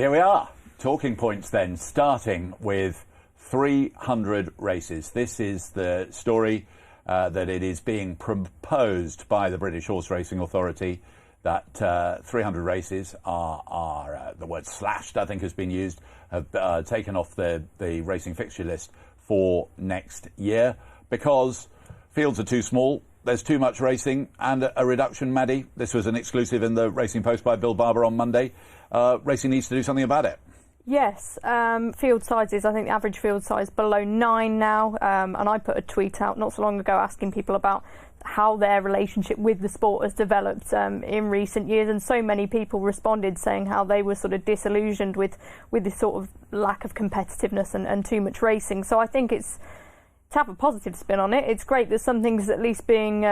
Here we are. Talking points then, starting with 300 races. This is the story that it is being proposed by the British Horseracing Authority that 300 races are the word slashed, I think, has been used, have taken off the racing fixture list for next year because fields are too small. There's too much racing and a reduction, Maddie. This was an exclusive in the Racing Post by Bill Barber on Monday. Racing needs to do something about it. Yes, field sizes, I think the average field size below 9 now, and I put a tweet out not so long ago asking people about how their relationship with the sport has developed in recent years, and so many people responded saying how they were sort of disillusioned with this sort of lack of competitiveness and too much racing. So I think it's to have a positive spin on it. It's great that something's at least being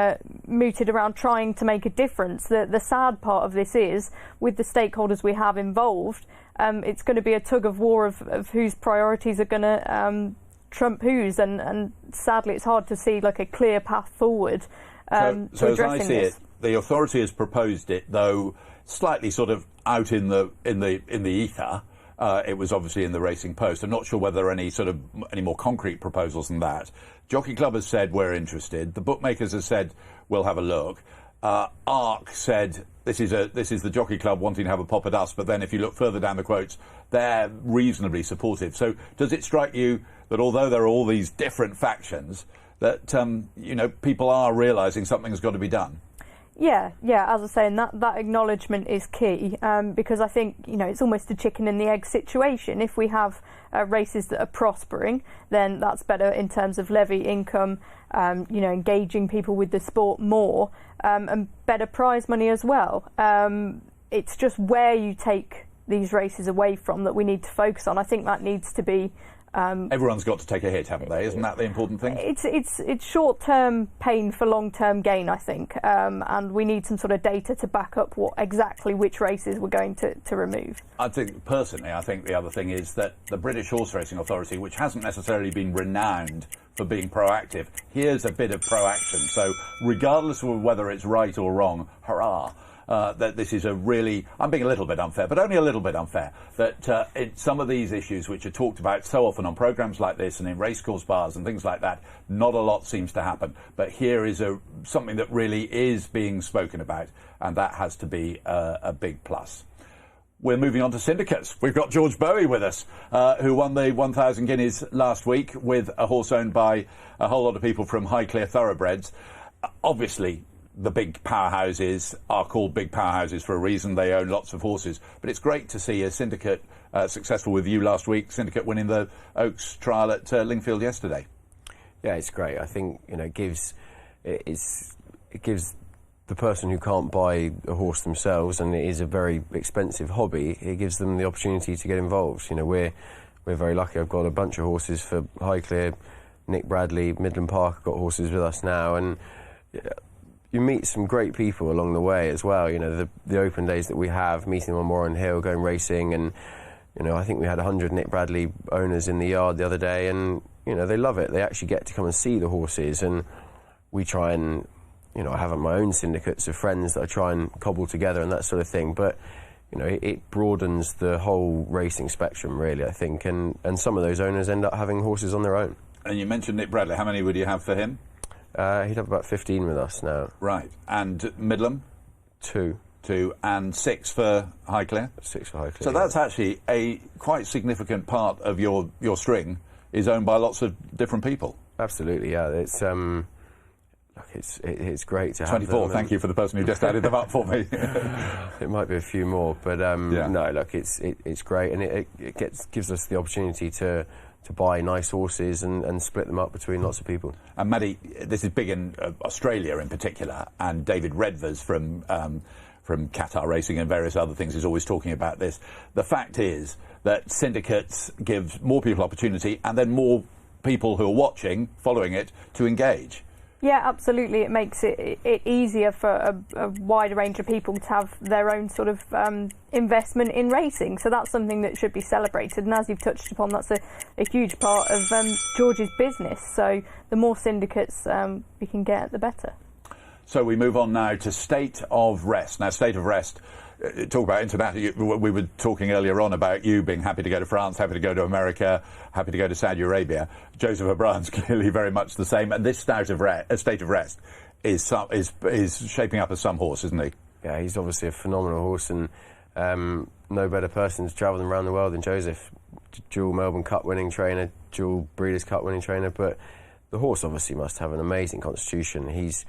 mooted around trying to make a difference. The sad part of this is, with the stakeholders we have involved, it's going to be a tug of war of whose priorities are going to trump whose, and sadly it's hard to see like a clear path forward so to as I addressing see this. it, the authority has proposed it, though slightly sort of out in the ether. It was obviously in the Racing Post. I'm not sure whether there are any more concrete proposals than that. Jockey Club has said we're interested. The bookmakers have said we'll have a look. ARC said this is the Jockey Club wanting to have a pop at us, but then if you look further down the quotes, they're reasonably supportive. So does it strike you that although there are all these different factions, that people are realising something's got to be done? Yeah, as I say, and that acknowledgement is key, because I think, it's almost a chicken and the egg situation. If we have races that are prospering, then that's better in terms of levy income, engaging people with the sport more, and better prize money as well. It's just where you take these races away from that we need to focus on. I think that needs to be... Everyone's got to take a hit, haven't they? Isn't that the important thing? It's short-term pain for long-term gain, I think, and we need some sort of data to back up which races we're going to remove. I think the other thing is that the British Horseracing Authority, which hasn't necessarily been renowned for being proactive, here's a bit of proaction. So regardless of whether it's right or wrong, hurrah. That this is I'm being a little bit unfair, but only a little bit unfair, that some of these issues which are talked about so often on programmes like this and in racecourse bars and things like that, not a lot seems to happen. But here is something that really is being spoken about, and that has to be a big plus. We're moving on to syndicates. We've got George Bowie with us, who won the 1,000 guineas last week with a horse owned by a whole lot of people from Highclere Thoroughbreds. Obviously, the big powerhouses are called big powerhouses for a reason. They own lots of horses. But it's great to see a syndicate successful with you last week, syndicate winning the Oaks trial at Lingfield yesterday. Yeah, it's great. I think, it gives the person who can't buy a horse themselves, and it is a very expensive hobby, it gives them the opportunity to get involved. We're very lucky. I've got a bunch of horses for Highclere. Nick Bradley, Midland Park have got horses with us now, and you meet some great people along the way as well. The open days that we have, meeting them on Warren Hill, going racing, and I think we had 100 Nick Bradley owners in the yard the other day, and they love it. They actually get to come and see the horses, and we try and I have my own syndicates of friends that I try and cobble together and that sort of thing. But it broadens the whole racing spectrum, really, I think, and some of those owners end up having horses on their own. And you mentioned Nick Bradley. How many would you have for him? He'd have about 15 with us now. Right. And Midland? 2. 2. And 6 for Highclere? 6 for Highclere. So that's actually a quite significant part of your string is owned by lots of different people. Absolutely, yeah. It's great to have 24, them. Thank you for the person who just added them up for me. It might be a few more, but no, look, it's great, and it gives us the opportunity to buy nice horses and split them up between lots of people. And Maddie, this is big in Australia in particular, and David Redvers from Qatar Racing and various other things is always talking about this. The fact is that syndicates give more people opportunity, and then more people who are watching, following it, to engage. Yeah, absolutely. It makes it easier for a wider range of people to have their own sort of investment in racing. So that's something that should be celebrated. And as you've touched upon, that's a huge part of George's business. So the more syndicates we can get, the better. So we move on now to State of Rest. Now, State of Rest talk about international. We were talking earlier on about you being happy to go to France, happy to go to America, happy to go to Saudi Arabia. Joseph O'Brien's clearly very much the same, and this state of rest is shaping up as some horse, isn't he? Yeah, he's obviously a phenomenal horse, and no better person to travel around the world than Joseph. Dual Melbourne Cup winning trainer, dual Breeders' Cup winning trainer, but the horse obviously must have an amazing constitution. He's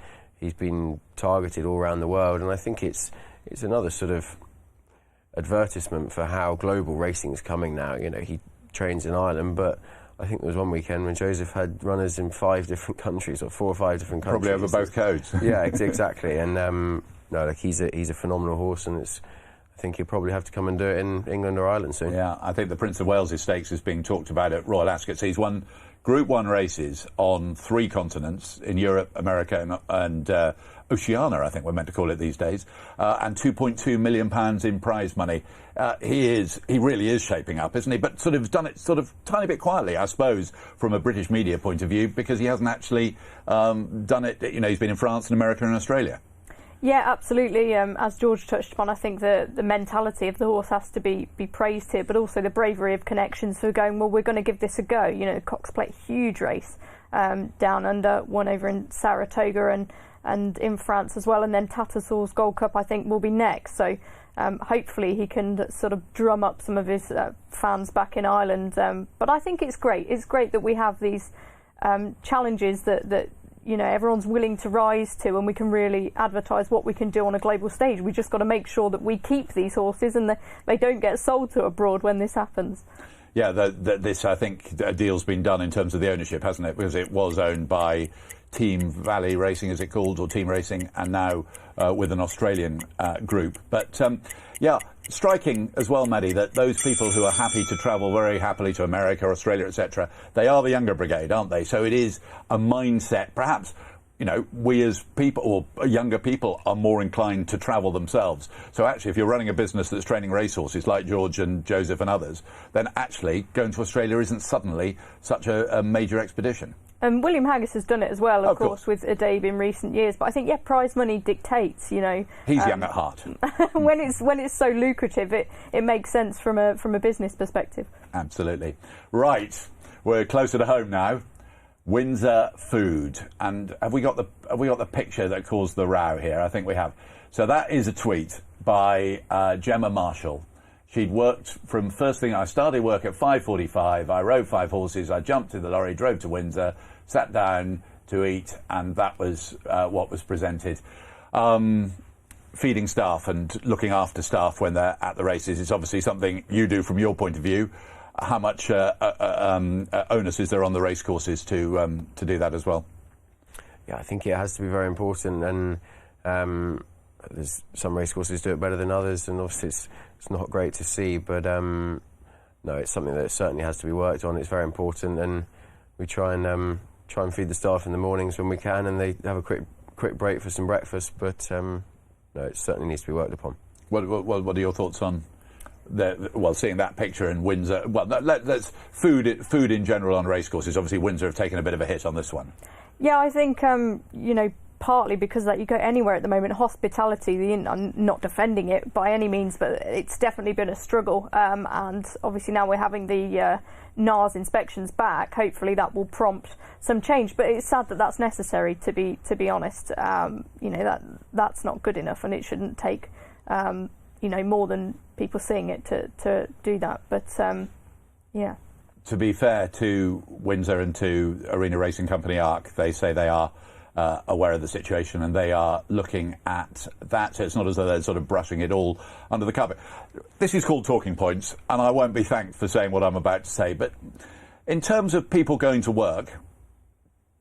been targeted all around the world, and I think it's another sort of advertisement for how global racing is coming now. You know, he trains in Ireland, but I think there was one weekend when Joseph had runners in 5 different countries, or 4 or 5 different countries. Probably over both codes. Yeah, exactly. And no, like he's a phenomenal horse, and I think he'll probably have to come and do it in England or Ireland soon. Yeah, I think the Prince of Wales' Stakes is being talked about at Royal Ascot. He's won Group 1 races on 3 continents, in Europe, America and Oceania, I think we're meant to call it these days, and £2.2 million in prize money. He really is shaping up, isn't he? But sort of done it sort of tiny bit quietly, I suppose, from a British media point of view, because he hasn't actually done it. You know, he's been in France and America and Australia. Yeah, absolutely. As George touched upon, I think the mentality of the horse has to be praised here, but also the bravery of Connections for going, well, we're going to give this a go. You know, the Cox Plate, huge race down under, one over in Saratoga and in France as well, and then Tattersalls Gold Cup, I think, will be next. So hopefully he can sort of drum up some of his fans back in Ireland. But I think it's great. It's great that we have these challenges that you know, everyone's willing to rise to, and we can really advertise what we can do on a global stage. We just got to make sure that we keep these horses and they don't get sold to abroad when this happens. Yeah, this, I think, a deal's been done in terms of the ownership, hasn't it? Because it was owned by Team Valley Racing, as it called, or Team Racing, and now with an Australian group. But yeah, striking as well, Maddie, that those people who are happy to travel very happily to America, Australia, etc., they are the younger brigade, aren't they? So it is a mindset. Perhaps, you know, we as people, or younger people, are more inclined to travel themselves. So actually, if you're running a business that's training racehorses like George and Joseph and others, then actually going to Australia isn't suddenly such a major expedition. William Haggis has done it as well, of course, with Adabe in recent years. But I think, yeah, prize money dictates, you know. He's young at heart. when it's so lucrative, it makes sense from a business perspective. Absolutely. Right, we're closer to home now. Windsor Food, and have we got the picture that caused the row here? I think we have. So that is a tweet by Gemma Marshall. She'd worked from first thing. I started work at 5:45. I rode 5 horses. I jumped in the lorry, drove to Windsor, sat down to eat, and that was what was presented. Feeding staff and looking after staff when they're at the races is obviously something you do from your point of view. How much onus is there on the racecourses to do that as well? Yeah, I think it has to be very important, and there's some racecourses do it better than others, and obviously it's not great to see, but no, it's something that certainly has to be worked on. It's very important, and we try and feed the staff in the mornings when we can, and they have a quick break for some breakfast. But no, it certainly needs to be worked upon. What are your thoughts on seeing that picture in Windsor? Well, let's food in general on racecourses. Obviously, Windsor have taken a bit of a hit on this one. Yeah, I think you know, partly because you go anywhere at the moment, hospitality, I'm not defending it by any means, but it's definitely been a struggle. And obviously now we're having the NARS inspections back. Hopefully that will prompt some change. But it's sad that that's necessary, to be honest. You know, that's not good enough, and it shouldn't take you know, more than people seeing it to do that. But yeah. To be fair to Windsor and to Arena Racing Company ARC, they say they are aware of the situation and they are looking at that. So it's not as though they're sort of brushing it all under the carpet. This is called Talking Points, and I won't be thanked for saying what I'm about to say, but in terms of people going to work,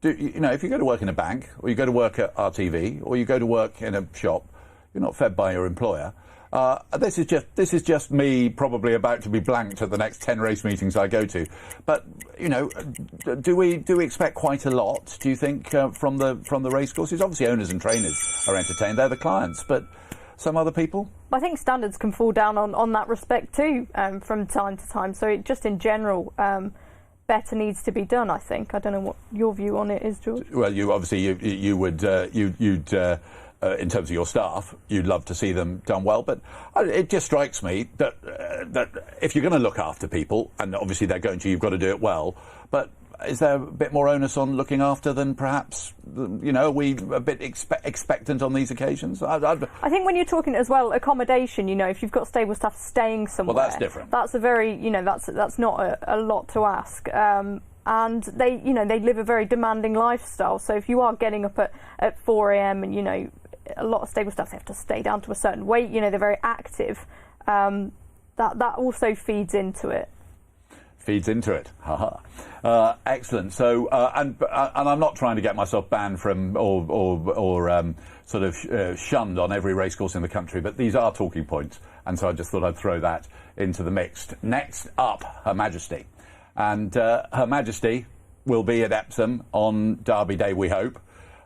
you know, if you go to work in a bank, or you go to work at RTV, or you go to work in a shop, you're not fed by your employer. This is just me probably about to be blanked at the next 10 race meetings I go to. But you know, do we expect quite a lot? Do you think from the race courses? Obviously, owners and trainers are entertained; they're the clients. But some other people? I think standards can fall down on that respect too from time to time. So just in general, better needs to be done. I think. I don't know what your view on it is, George. Well, you obviously you would you'd in terms of your staff, you'd love to see them done well. But it just strikes me that if you're going to look after people, and obviously they're going to, you've got to do it well. But is there a bit more onus on looking after than perhaps, are we a bit expectant on these occasions? I think when you're talking as well accommodation, if you've got stable staff staying somewhere, well, that's different. That's a very, that's not a lot to ask. And they live a very demanding lifestyle. So if you are getting up at 4 a.m. and a lot of stable staff, they have to stay down to a certain weight. They're very active. That also feeds into it. Excellent. So, and I'm not trying to get myself banned from or sort of shunned on every racecourse in the country, but these are talking points, and so I just thought I'd throw that into the mix. Next up, Her Majesty, and Her Majesty will be at Epsom on Derby Day, we hope.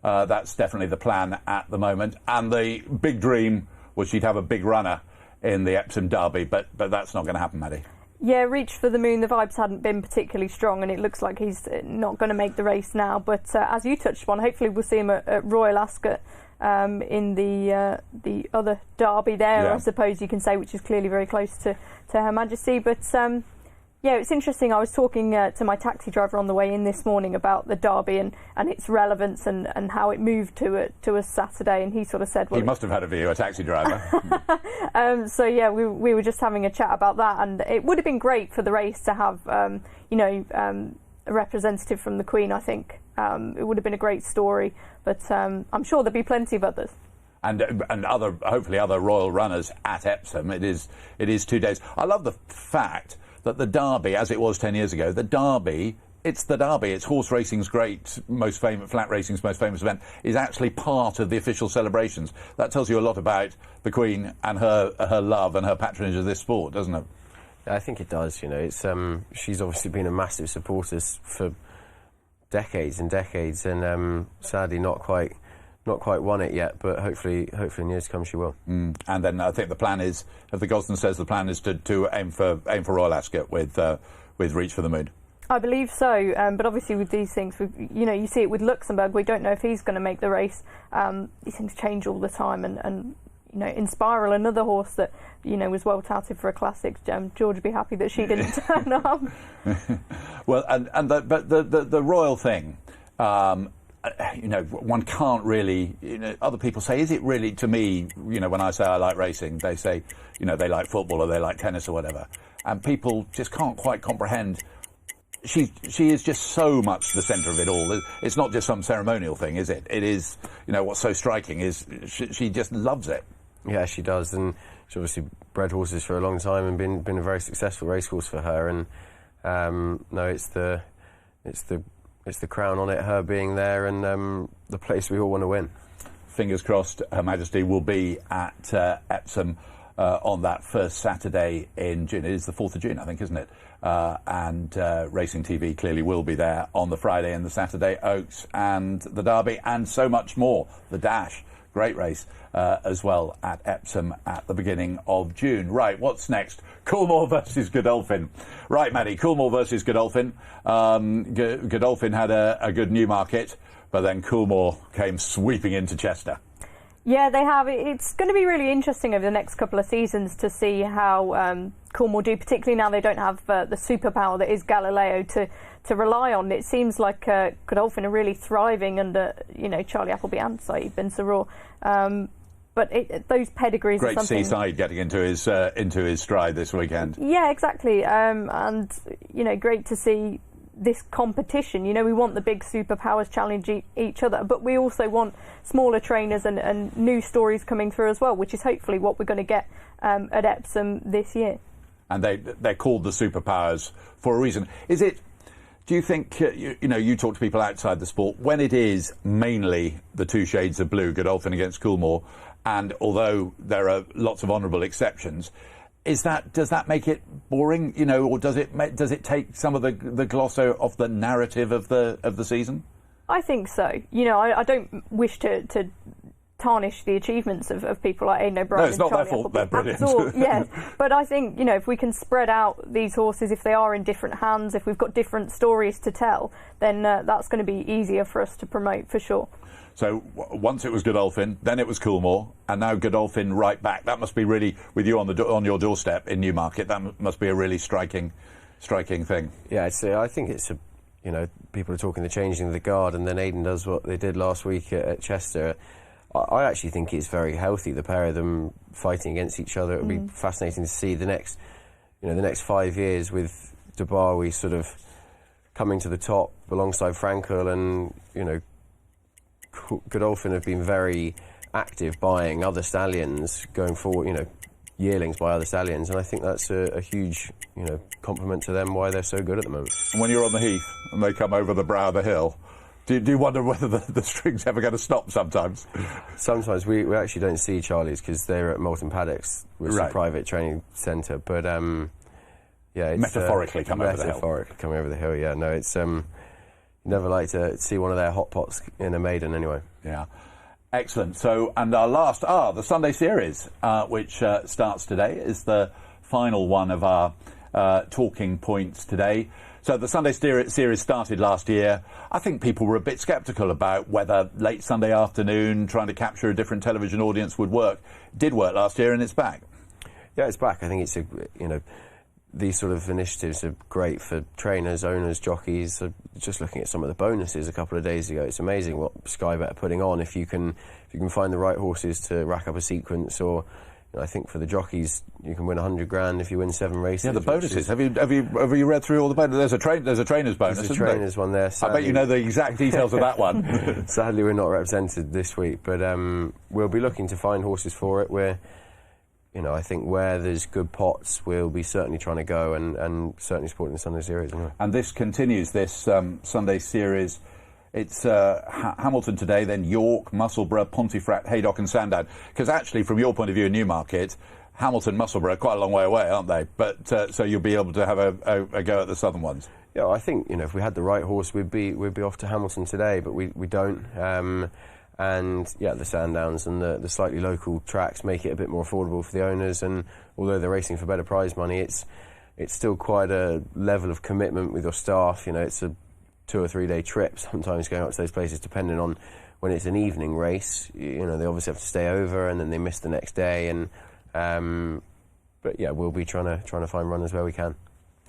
That's definitely the plan at the moment, and the big dream was she'd have a big runner in the Epsom Derby, but that's not going to happen, Maddie. Yeah, Reach for the Moon, the vibes hadn't been particularly strong, and it looks like he's not going to make the race now. But as you touched on, hopefully we'll see him at Royal Ascot in the other Derby there, I suppose you can say, which is clearly very close to Her Majesty. But yeah, it's interesting. I was talking to my taxi driver on the way in this morning about the Derby and its relevance and how it moved to a Saturday, and he sort of said, well, he must have had a view, a taxi driver. So yeah, we were just having a chat about that, and it would have been great for the race to have a representative from the Queen. I think it would have been a great story, but I'm sure there'll be plenty of others. And hopefully other royal runners at Epsom. It is 2 days. I love the fact that the Derby, as it was 10 years ago, the Derby, it's the Derby, it's horse racing's flat racing's most famous event, is actually part of the official celebrations. That tells you a lot about the Queen and her love and her patronage of this sport, doesn't it? I think it does. It's she's obviously been a massive supporter for decades and decades, and sadly not quite won it yet, but hopefully in years to come she will. And then I think the plan is, as the Gosden says, the plan is to aim for Royal Ascot with Reach for the Moon. I believe so, but obviously with these things, you see it with Luxembourg. We don't know if he's going to make the race. These things change all the time, and Inspiral, another horse that was well touted for a classic. George would be happy that she didn't turn up. Well, but the royal thing. One can't really, other people say, is it really, to me, when I say I like racing, they say, they like football or they like tennis or whatever. And people just can't quite comprehend. She is just so much the centre of it all. It's not just some ceremonial thing, is it? It is, what's so striking is she just loves it. Yeah, she does. And she's obviously bred horses for a long time and been a very successful racehorse for her. And no, it's the crown on it, her being there, and the place we all want to win. Fingers crossed Her Majesty will be at Epsom on that first Saturday in June. It is the 4th of June, I think, isn't it? And Racing TV clearly will be there on the Friday and the Saturday, Oaks and the Derby, and so much more. The Dash, great race as well at Epsom at the beginning of June. Right, what's next? Coolmore versus Godolphin. Right, Maddie, Coolmore versus Godolphin. Godolphin had a good Newmarket, but then Coolmore came sweeping into Chester. Yeah, they have. It's going to be really interesting over the next couple of seasons to see how Coolmore do, particularly now they don't have the superpower that is Galileo to rely on. It seems like Godolphin are really thriving under, Charlie Appleby and Saeed bin Saror. But those pedigrees great are something... to see Saeed getting into his stride this weekend. Yeah, exactly. And, great to see this competition. We want the big superpowers challenge each other, but we also want smaller trainers and new stories coming through as well, which is hopefully what we're going to get at Epsom this year. And they're called the superpowers for a reason. Do you think, you talk to people outside the sport, when it is mainly the two shades of blue, Godolphin against Coolmore, and although there are lots of honourable exceptions, does that make it boring, or does it take some of the gloss off the narrative of the season? I think so. I don't wish to tarnish the achievements of people like Aidan O'Brien. No, it's and not their Charlie fault. They're brilliant. Yes, but I think, you know, if we can spread out these horses, if they are in different hands, if we've got different stories to tell, then that's going to be easier for us to promote for sure. So once it was Godolphin, then it was Coolmore, and now Godolphin right back. That must be really, with you on your doorstep in Newmarket, that must be a really striking thing. Yeah, I think it's a, you know, people are talking the changing of the guard, and then Aidan does what they did last week at Chester. I actually think it's very healthy, the pair of them fighting against each other. It would be fascinating to see the next 5 years with Dubawi sort of coming to the top alongside Frankel, and, you know, Godolphin have been very active buying other stallions going forward, you know, yearlings by other stallions, and I think that's a huge, you know, compliment to them why they're so good at the moment. And when you're on the heath and they come over the brow of the hill, do you wonder whether the string's ever going to stop sometimes? Sometimes we actually don't see Charlie's because they're at Moulton Paddocks, which is a private training centre, but yeah, it's metaphorically coming over the hill. Metaphorically coming over the hill, yeah. No, it's never like to see one of their hot pots in a maiden anyway. Yeah. Excellent. So, and our last, the Sunday Series, which starts today, is the final one of our talking points today. So the Sunday Series started last year. I think people were a bit sceptical about whether late Sunday afternoon trying to capture a different television audience would work. It did work last year, and it's back. Yeah, it's back. I think it's these sort of initiatives are great for trainers, owners, jockeys. Just looking at some of the bonuses a couple of days ago, it's amazing what Sky Bet are putting on. If you can find the right horses to rack up a sequence, or, you know, I think for the jockeys you can win 100 grand if you win 7 races. Yeah, the bonuses. Have you read through all the bonuses? There's a trainer's bonus. There's a trainer's one there. Sadly, I bet you know the exact details of that one. Sadly, we're not represented this week, but we'll be looking to find horses for it. You know, I think where there's good pots, we'll be certainly trying to go and certainly supporting the Sunday Series. Anyway. And this continues, this Sunday Series. It's Hamilton today, then York, Musselburgh, Pontefract, Haydock and Sandown. Because actually, from your point of view in Newmarket, Hamilton, Musselburgh are quite a long way away, aren't they? But so you'll be able to have a go at the southern ones. Yeah, I think, you know, if we had the right horse, we'd be off to Hamilton today, but we don't. And yeah, the Sandowns and the slightly local tracks make it a bit more affordable for the owners. And although they're racing for better prize money, it's still quite a level of commitment with your staff. You know, it's a 2 or 3 day trip sometimes going up to those places, depending on when it's an evening race. You know, they obviously have to stay over and then they miss the next day. And but yeah, we'll be trying to find runners where we can.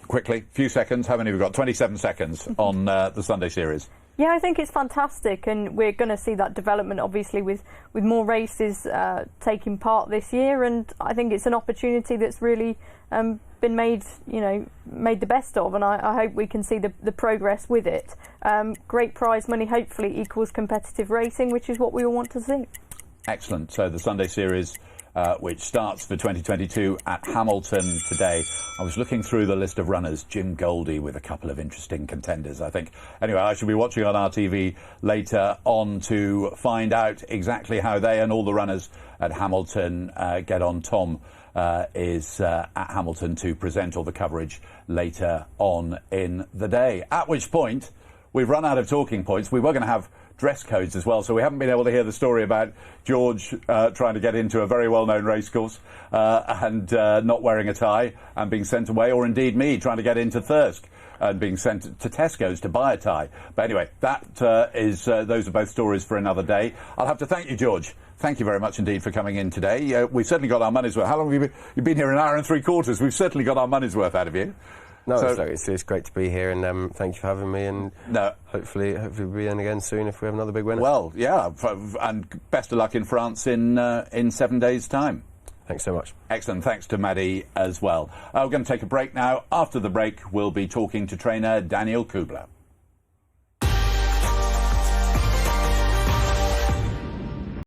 Quickly, few seconds. How many have we got? 27 seconds on the Sunday Series. Yeah, I think it's fantastic, and we're going to see that development, obviously, with more races taking part this year. And I think it's an opportunity that's really been made the best of, and I hope we can see the progress with it. Great prize money, hopefully equals competitive racing, which is what we all want to see. Excellent. So the Sunday Series, which starts for 2022 at Hamilton today. I was looking through the list of runners, Jim Goldie with a couple of interesting contenders, I think. Anyway, I shall be watching on RTV later on to find out exactly how they and all the runners at Hamilton get on. Tom is at Hamilton to present all the coverage later on in the day. At which point, we've run out of talking points. We were going to have dress codes as well, so we haven't been able to hear the story about George trying to get into a very well-known racecourse and not wearing a tie and being sent away, or indeed me trying to get into Thirsk and being sent to Tesco's to buy a tie. But anyway, those are both stories for another day. I'll have to thank you, George. Thank you very much indeed for coming in today. We've certainly got our money's worth. How long have you been? You've been here an hour and 3/4. We've certainly got our money's worth out of you. No, it's great to be here, and thank you for having me. And hopefully we'll be in again soon if we have another big winner. Well, yeah, and best of luck in France in 7 days' time. Thanks so much. Excellent. Thanks to Maddie as well. We're going to take a break now. After the break, we'll be talking to trainer Daniel Kubler.